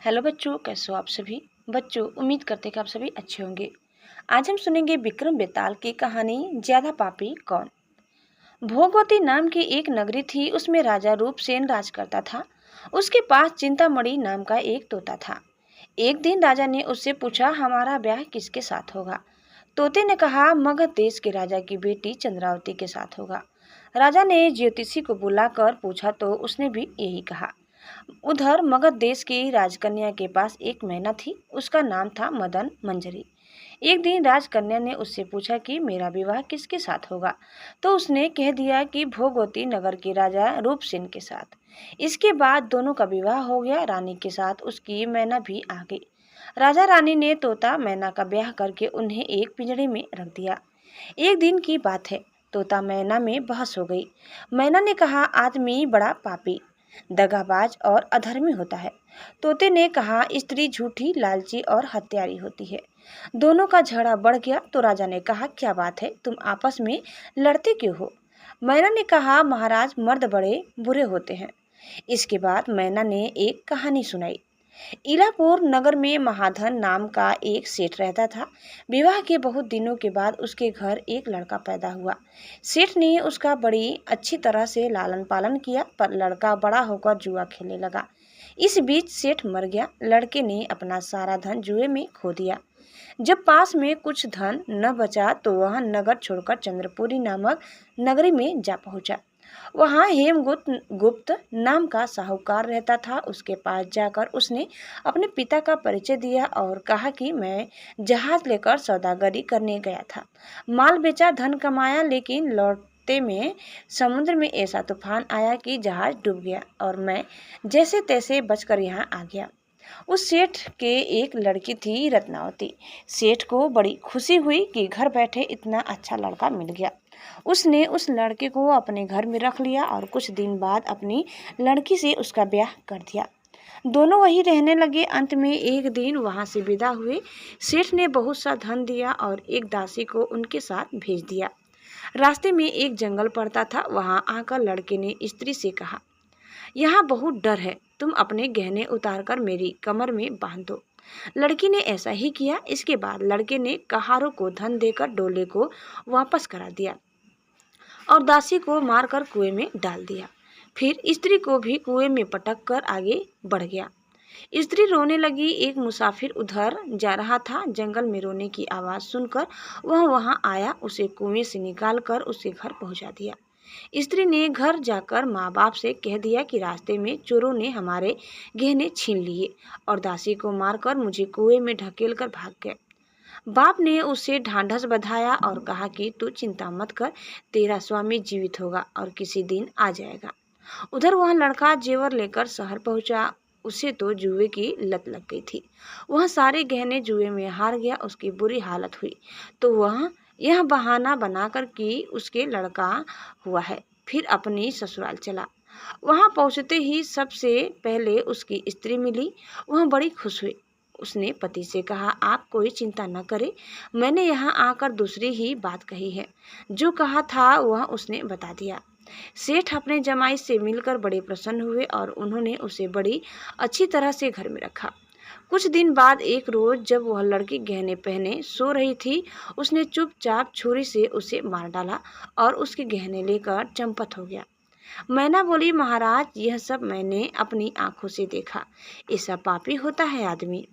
Hello बच्चों, कैसे हो आप सभी। बच्चों, उम्मीद करते हैं कि आप सभी अच्छे होंगे। आज हम सुनेंगे विक्रम बेताल की कहानी ज्यादा पापी कौन। भोगवती नाम की एक नगरी थी, उसमें राजा रूपसेन राज करता था। उसके पास चिंतामणि नाम का एक तोता था। एक दिन राजा ने उससे पूछा, हमारा ब्याह किसके साथ होगा। तोते ने कहा, मगध देश के राजा की बेटी चंद्रावती के साथ होगा। राजा ने ज्योतिषी को बुलाकर पूछा तो उसने भी यही कहा। उधर मगध देश की राजकन्या के पास एक मैना थी, उसका नाम था मदन मंजरी। एक दिन राजकन्या ने उससे पूछा कि मेरा विवाह किसके साथ होगा, तो उसने कह दिया कि भोगवती नगर के राजा रूपसेन के साथ। इसके बाद दोनों का विवाह हो गया। रानी के साथ उसकी मैना भी आ गई। राजा रानी ने तोता मैना का ब्याह करके उन्हें एक पिंजरे में रख दिया। एक दिन की बात है, तोता मैना में बहस हो गई। मैना ने कहा, आदमी बड़ा पापी, दगाबाज और अधर्मी होता है। तोते ने कहा, स्त्री झूठी, लालची और हत्यारी होती है। दोनों का झगड़ा बढ़ गया तो राजा ने कहा, क्या बात है, तुम आपस में लड़ते क्यों हो। मैना ने कहा, महाराज, मर्द बड़े बुरे होते हैं। इसके बाद मैना ने एक कहानी सुनाई। इलापुर नगर में महाधन नाम का एक सेठ रहता था। विवाह के बहुत दिनों के बाद उसके घर एक लड़का पैदा हुआ। सेठ ने उसका बड़ी अच्छी तरह से लालन पालन किया, पर लड़का बड़ा होकर जुआ खेलने लगा। इस बीच सेठ मर गया। लड़के ने अपना सारा धन जुए में खो दिया। जब पास में कुछ धन न बचा तो वह नगर छोड़कर चंद्रपुरी नामक नगरी में जा पहुंचा। वहाँ हेमगुप्त गुप्त नाम का साहूकार रहता था। उसके पास जाकर उसने अपने पिता का परिचय दिया और कहा कि मैं जहाज लेकर सौदागरी करने गया था। माल बेचा, धन कमाया, लेकिन लौटते में समुद्र में ऐसा तूफान आया कि जहाज डूब गया और मैं जैसे तैसे बचकर यहाँ आ गया। उस सेठ के एक लड़की थी, रत्नावती। सेठ को बड़ी खुशी हुई कि घर बैठे इतना अच्छा लड़का मिल गया। उसने उस लड़के को अपने घर में रख लिया और कुछ दिन बाद अपनी लड़की से उसका ब्याह कर दिया। दोनों वहीं रहने लगे। अंत में एक दिन वहां से विदा हुए। सेठ ने बहुत सा धन दिया और एक दासी को उनके साथ भेज दिया। रास्ते में एक जंगल पड़ता था। वहां आकर लड़के ने स्त्री से कहा, यहाँ बहुत डर है, तुम अपने गहने उतारकर मेरी कमर में बांध दो। लड़की ने ऐसा ही किया। इसके बाद लड़के ने कहारों को धन देकर डोले को वापस करा दिया और दासी को मारकर कुएं में डाल दिया। फिर स्त्री को भी कुएं में पटक कर आगे बढ़ गया। स्त्री रोने लगी। एक मुसाफिर उधर जा रहा था। जंगल में रोने की आवाज़ सुनकर वह वहां आया। उसे कुएं से निकालकर उसके घर पहुंचा दिया। स्त्री ने घर जाकर माँ बाप से कह दिया कि रास्ते में चोरों ने हमारे गहने छीन लिए और दासी को मारकर मुझे कुएं में ढकेल कर भाग गए। बाप ने उसे ढांढस बंधाया और कहा कि तू चिंता मत कर, तेरा स्वामी जीवित होगा और किसी दिन आ जाएगा। उधर वह लड़का जेवर लेकर शहर पहुंचा। उसे तो जुए की लत लग गई थी। वह सारे गहने जुए में हार गया। उसकी बुरी हालत हुई तो वह यह बहाना बनाकर कि उसके लड़का हुआ है, फिर अपनी ससुराल चला। वहां पहुंचते ही सबसे पहले उसकी स्त्री मिली। वह बड़ी खुश हुई। उसने पति से कहा, आप कोई चिंता न करें, मैंने यहाँ आकर दूसरी ही बात कही है। जो कहा था वह उसने बता दिया। सेठ अपने जमाई से मिलकर बड़े प्रसन्न हुए और उन्होंने उसे बड़ी अच्छी तरह से घर में रखा। कुछ दिन बाद एक रोज जब वह लड़की गहने पहने सो रही थी, उसने चुपचाप छुरी से उसे मार डाला और उसके गहने लेकर चंपत हो गया। मैना बोली, महाराज, यह सब मैंने अपनी आंखों से देखा। ऐसा पापी होता है आदमी।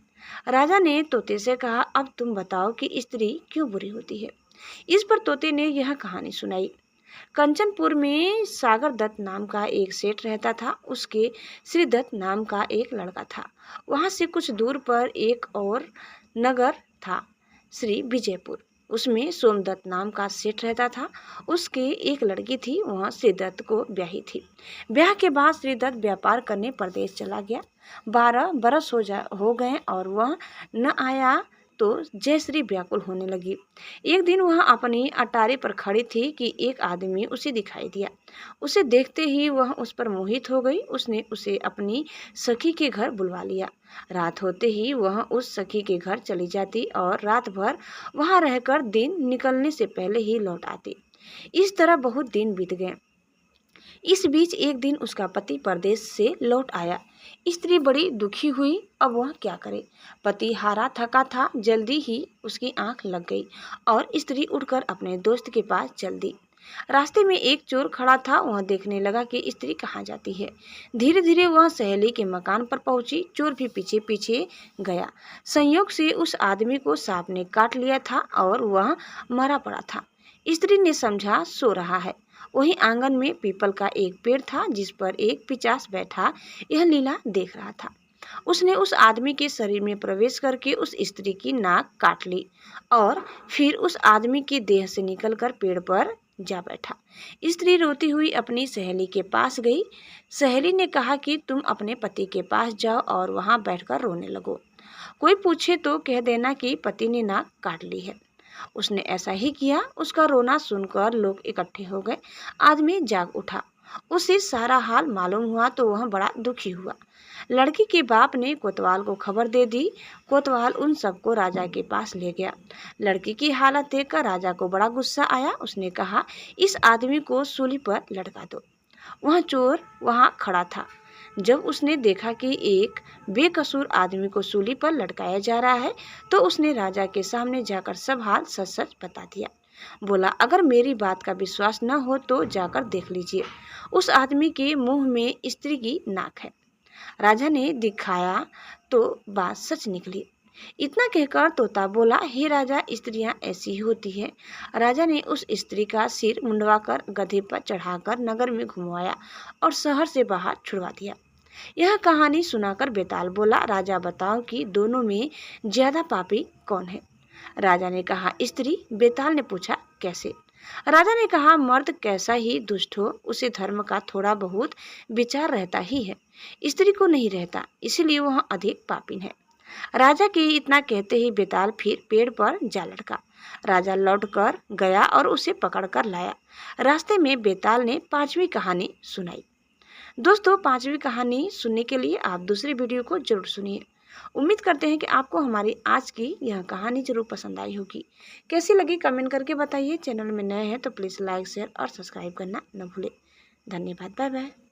राजा ने तोते से कहा, अब तुम बताओ कि स्त्री क्यों बुरी होती है। इस पर तोते ने यह कहानी सुनाई। कंचनपुर में सागर दत्त नाम का एक सेठ रहता था। उसके श्री दत्त नाम का एक लड़का था। वहां से कुछ दूर पर एक और नगर था, श्री विजयपुर। उसमें सोमदत्त नाम का सेठ रहता था। उसके एक लड़की थी, वह श्रीदत्त को ब्याही थी। ब्याह के बाद श्रीदत्त व्यापार करने प्रदेश चला गया। 12 बरस हो गए और वह न आया तो जयश्री व्याकुल होने लगी। एक दिन वह अपनी अटारी पर खड़ी थी कि एक आदमी उसे दिखाई दिया। उसे देखते ही वह उस पर मोहित हो गई। उसने उसे अपनी सखी के घर बुलवा लिया। रात होते ही वह उस सखी के घर चली जाती और रात भर वहां रहकर दिन निकलने से पहले ही लौट आती। इस तरह बहुत दिन बीत गए। इस बीच एक दिन उसका पति परदेश से लौट आया। स्त्री बड़ी दुखी हुई। अब वह क्या करे। पति हारा थका था। जल्दी ही उसकी आंख लग गई और स्त्री उठकर अपने दोस्त के पास चल दी। रास्ते में एक चोर खड़ा था। वह देखने लगा कि स्त्री कहाँ जाती है। धीरे धीरे वह सहेली के मकान पर पहुंची। चोर भी पीछे पीछे गया। संयोग से उस आदमी को सांप ने काट लिया था और वह मरा पड़ा था। स्त्री ने समझा सो रहा है। वहीं आंगन में पीपल का एक पेड़ था जिस पर एक पिशाच बैठा यह लीला देख रहा था। उसने उस आदमी के शरीर में प्रवेश करके उस स्त्री की नाक काट ली और फिर उस आदमी की देह से निकलकर पेड़ पर जा बैठा। स्त्री रोती हुई अपनी सहेली के पास गई। सहेली ने कहा कि तुम अपने पति के पास जाओ और वहां बैठकर रोने लगो। कोई पूछे तो कह देना कि पति ने नाक काट ली है। उसने ऐसा ही किया। उसका रोना सुनकर लोग इकट्ठे हो गए। आदमी जाग उठा। उसे सारा हाल मालूम हुआ तो वह बड़ा दुखी हुआ। लड़की के बाप ने कोतवाल को खबर दे दी। कोतवाल उन सबको राजा के पास ले गया। लड़की की हालत देखकर राजा को बड़ा गुस्सा आया। उसने कहा, इस आदमी को सूली पर लटका दो। वह चोर वहां खड़ा था। जब उसने देखा कि एक बेकसूर आदमी को सूली पर लटकाया जा रहा है तो उसने राजा के सामने जाकर सब हाल सच सच बता दिया। बोला, अगर मेरी बात का विश्वास न हो तो जाकर देख लीजिए। उस आदमी के मुंह में स्त्री की नाक है। राजा ने दिखाया तो बात सच निकली। इतना कहकर तोता बोला, हे राजा, स्त्रियां ऐसी ही होती है। राजा ने उस स्त्री का सिर मुंडवाकर गधे पर चढ़ाकर नगर में घुमवाया और शहर से बाहर छुड़वा दिया। यह कहानी सुनाकर बेताल बोला, राजा बताओ कि दोनों में ज्यादा पापी कौन है। राजा ने कहा, स्त्री। बेताल ने पूछा, कैसे। राजा ने कहा, मर्द कैसा ही दुष्ट हो उसे धर्म का थोड़ा बहुत विचार रहता ही है। स्त्री को नहीं रहता, इसलिए वह अधिक पापीन है। राजा के इतना कहते ही बेताल फिर पेड़ पर जा लटका। राजा लौट कर गया और उसे पकड़ कर लाया। रास्ते में बेताल ने 5वीं कहानी सुनाई। दोस्तों, 5वीं कहानी सुनने के लिए आप दूसरी वीडियो को जरूर सुनिए। उम्मीद करते हैं कि आपको हमारी आज की यह कहानी जरूर पसंद आई होगी। कैसी लगी कमेंट करके बताइए। चैनल में नए हैं तो प्लीज़ लाइक, शेयर और सब्सक्राइब करना न भूलें। धन्यवाद। Bye bye.